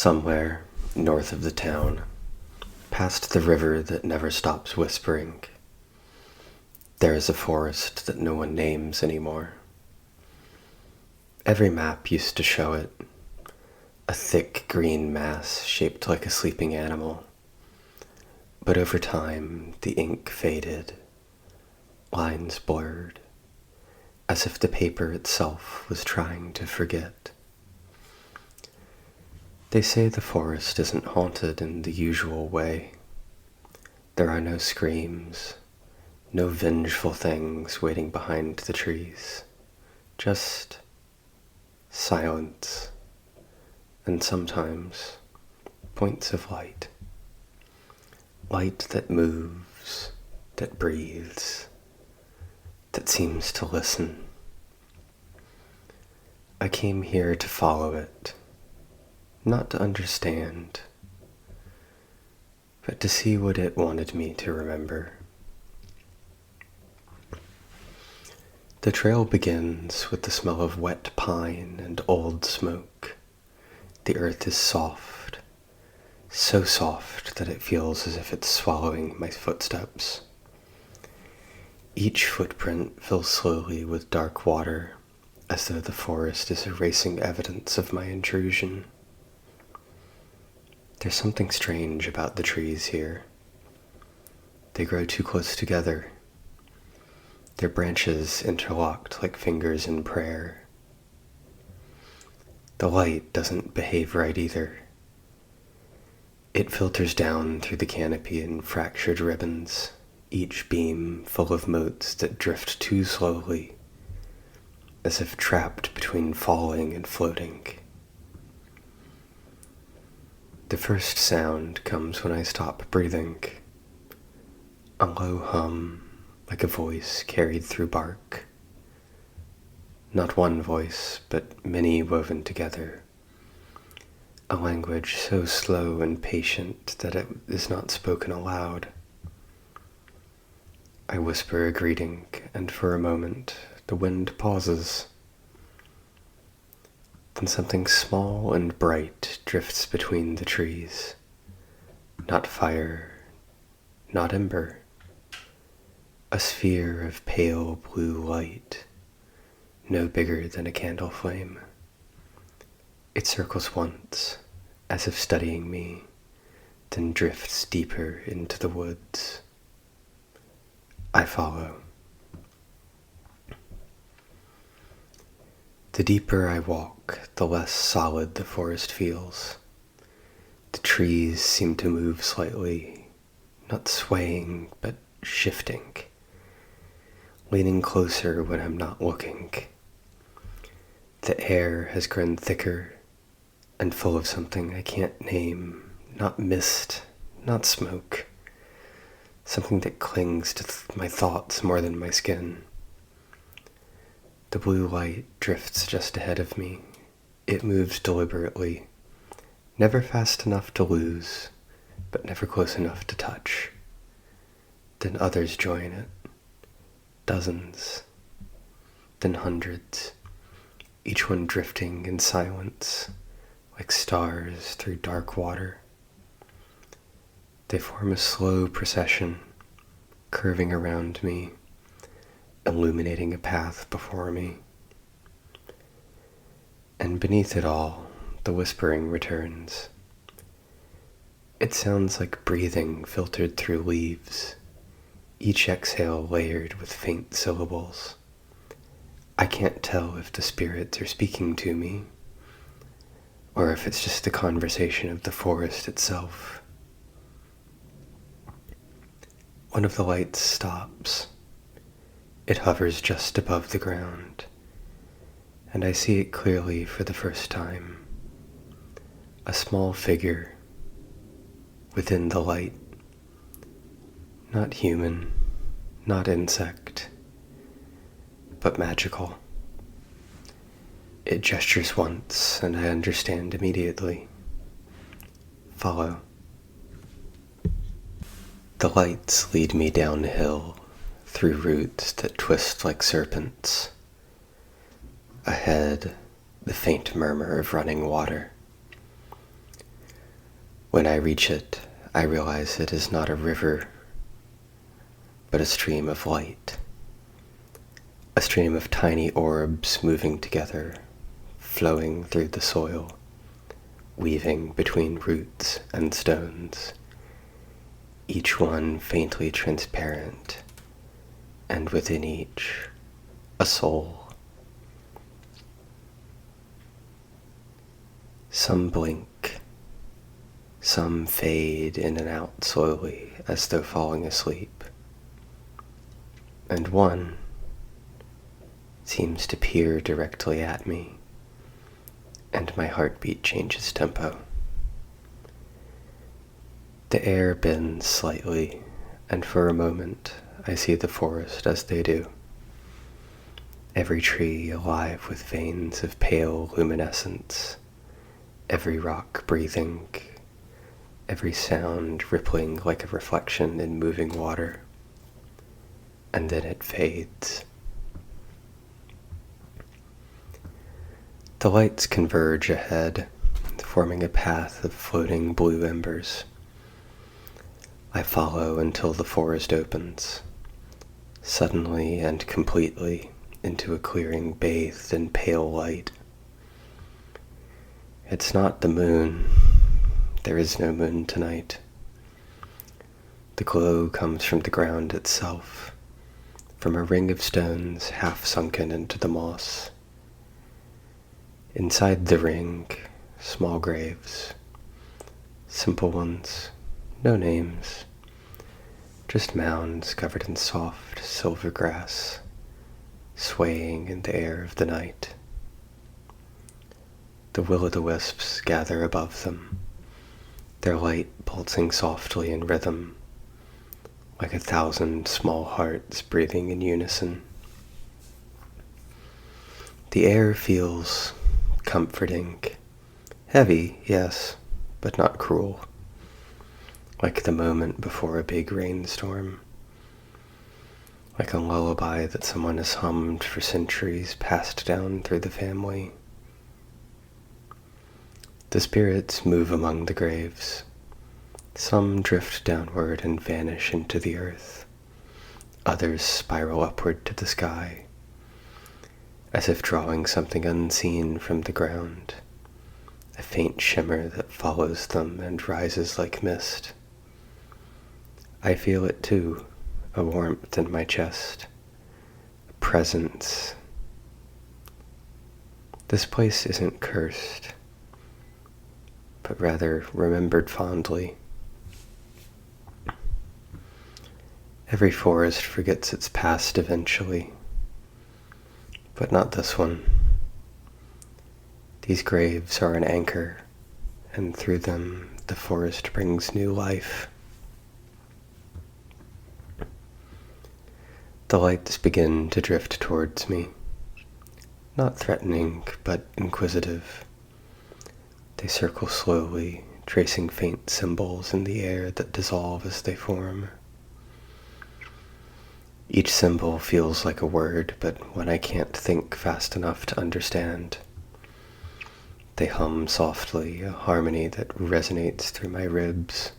Somewhere north of the town, past the river that never stops whispering, there is a forest that no one names anymore. Every map used to show it, a thick green mass shaped like a sleeping animal. But over time, the ink faded, lines blurred, as if the paper itself was trying to forget. They say the forest isn't haunted in the usual way. There are no screams, no vengeful things waiting behind the trees. Just silence, and sometimes points of light. Light that moves, that breathes, that seems to listen. I came here to follow it, not to understand, but to see what it wanted me to remember. The trail begins with the smell of wet pine and old smoke. The earth is soft, so soft that it feels as if it's swallowing my footsteps. Each footprint fills slowly with dark water, as though the forest is erasing evidence of my intrusion. There's something strange about the trees here. They grow too close together. Their branches interlocked like fingers in prayer. The light doesn't behave right either. It filters down through the canopy in fractured ribbons, each beam full of motes that drift too slowly, as if trapped between falling and floating. The first sound comes when I stop breathing. A low hum, like a voice carried through bark. Not one voice, but many woven together. A language so slow and patient that it is not spoken aloud. I whisper a greeting, and for a moment the wind pauses. Then something small and bright drifts between the trees. Not fire, not ember. A sphere of pale blue light, no bigger than a candle flame. It circles once, as if studying me, then drifts deeper into the woods. I follow. The deeper I walk, the less solid the forest feels. The trees seem to move slightly, not swaying, but shifting, leaning closer when I'm not looking. The air has grown thicker and full of something I can't name, not mist, not smoke, something that clings to my thoughts more than my skin. The blue light drifts just ahead of me. It moves deliberately, never fast enough to lose, but never close enough to touch. Then others join it, dozens, then hundreds, each one drifting in silence, like stars through dark water. They form a slow procession, curving around me, illuminating a path before me. And beneath it all, the whispering returns. It sounds like breathing filtered through leaves, each exhale layered with faint syllables. I can't tell if the spirits are speaking to me, or if it's just the conversation of the forest itself. One of the lights stops. It hovers just above the ground, and I see it clearly for the first time. A small figure within the light. Not human, not insect, but magical. It gestures once, and I understand immediately. Follow. The lights lead me downhill, through roots that twist like serpents. Ahead, the faint murmur of running water. When I reach it, I realize it is not a river, but a stream of light. A stream of tiny orbs moving together, flowing through the soil, weaving between roots and stones, each one faintly transparent, and within each, a soul. Some blink, some fade in and out slowly as though falling asleep, and one seems to peer directly at me, and my heartbeat changes tempo. The air bends slightly, and for a moment I see the forest as they do. Every tree alive with veins of pale luminescence, every rock breathing, every sound rippling like a reflection in moving water. And then it fades. The lights converge ahead, forming a path of floating blue embers. I follow until the forest opens, suddenly and completely, into a clearing bathed in pale light. It's not the moon. There is no moon tonight. The glow comes from the ground itself, from a ring of stones half sunken into the moss. Inside the ring, small graves, simple ones, no names, just mounds covered in soft silver grass, swaying in the air of the night. The will-o'-the-wisps gather above them, their light pulsing softly in rhythm, like 1,000 small hearts breathing in unison. The air feels comforting, heavy, yes, but not cruel, like the moment before a big rainstorm, like a lullaby that someone has hummed for centuries, passed down through the family. The spirits move among the graves. Some drift downward and vanish into the earth. Others spiral upward to the sky, as if drawing something unseen from the ground, a faint shimmer that follows them and rises like mist. I feel it too, a warmth in my chest, a presence. This place isn't cursed, but rather remembered fondly. Every forest forgets its past eventually, but not this one. These graves are an anchor, and through them the forest brings new life. The lights begin to drift towards me, not threatening, but inquisitive. They circle slowly, tracing faint symbols in the air that dissolve as they form. Each symbol feels like a word, but one I can't think fast enough to understand. They hum softly, a harmony that resonates through my ribs.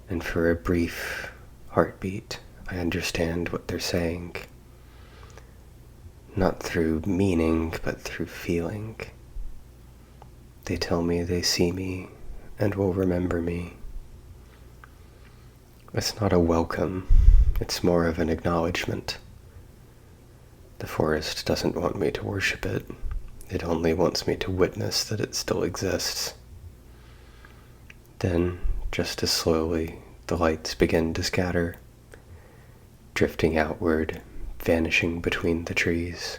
And for a brief heartbeat, I understand what they're saying. Not through meaning, but through feeling. They tell me they see me and will remember me. It's not a welcome, it's more of an acknowledgement. The forest doesn't want me to worship it. It only wants me to witness that it still exists. Then, just as slowly, the lights begin to scatter, drifting outward, vanishing between the trees.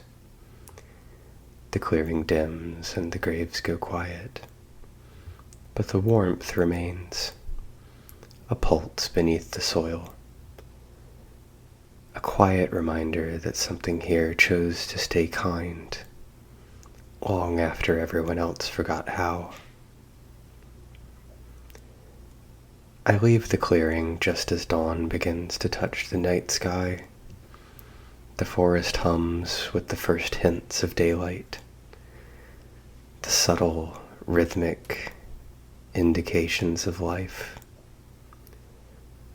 The clearing dims and the graves go quiet, but the warmth remains, a pulse beneath the soil, a quiet reminder that something here chose to stay kind, long after everyone else forgot how. I leave the clearing just as dawn begins to touch the night sky. The forest hums with the first hints of daylight. The subtle, rhythmic indications of life.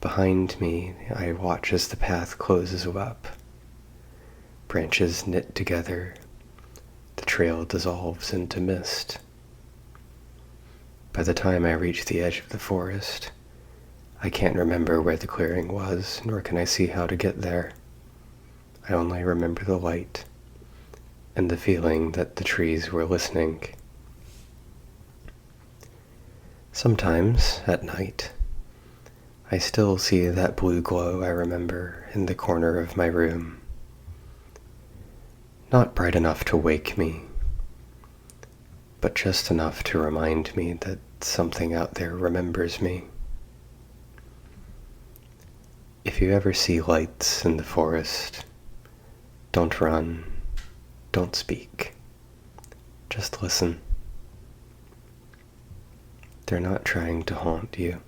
Behind me, I watch as the path closes up. Branches knit together. The trail dissolves into mist. By the time I reach the edge of the forest, I can't remember where the clearing was, nor can I see how to get there. I only remember the light and the feeling that the trees were listening. Sometimes, at night, I still see that blue glow I remember in the corner of my room. Not bright enough to wake me, but just enough to remind me that something out there remembers me. If you ever see lights in the forest, don't run, don't speak, just listen. They're not trying to haunt you.